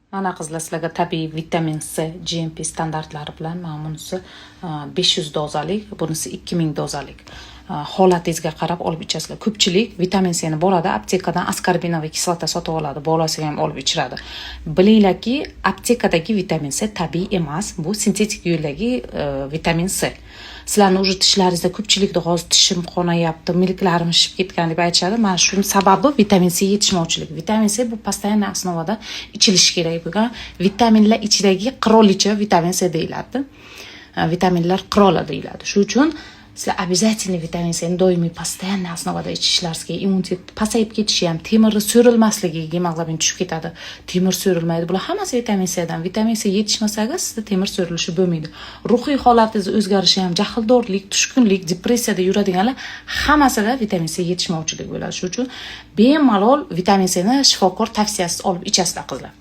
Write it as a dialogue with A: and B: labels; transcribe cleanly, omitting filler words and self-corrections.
A: Mana qizlar, sizlarga tabiiy vitamin C GMP standartlari bilan mana bunisi 500 dozalik, bunisi 2000 dozalik. Holatingizga qarab olib ichasizlar. Ko'pchilik vitamin C ni boradi, aptekadan askorbinoviy kislota sotib oladi, bolasiga ham olib ichiradi. Bilinglarki, aptekadagi vitamin C tabiiy emas, bu sintetik yo'ldagi vitamin C. Sizlarning уже tishlaringizda ko'pchilikda hozir tishim qonayapti, milklarim shishib ketgan deb aytishadi. Mana shu sababi vitamin C yetishmovchilik. Vitamin C bu постоянный основада ichilishi kerak bo'lgan vitaminlar ichidagi qirolicha vitamin C deyiladi. Vitaminlar qiroli deyiladi. Shuning uchun sizlar обязательно vitamin C ni doimiy постоянный основада ichishlaringiz kerak. Immunitet pasayib ketishi ham, temirni so'rilmasligi, gemoglobin tushib ketadi. Temir so'rilmaydi. Bular hammasi vitamin C dan. Vitamin C yetishmasaga sizda temir so'rilishi bo'lmaydi. Ruhiy holatingiz o'zgarishi ham, jahldorlik, tushkunlik, depressiyada yuradiganlar hammasida vitamin C yetishmovchilik bo'ladi. Shuning uchun bemalol vitamin C ni shifokor tavsiyasiz olib ichasizlar qizlar.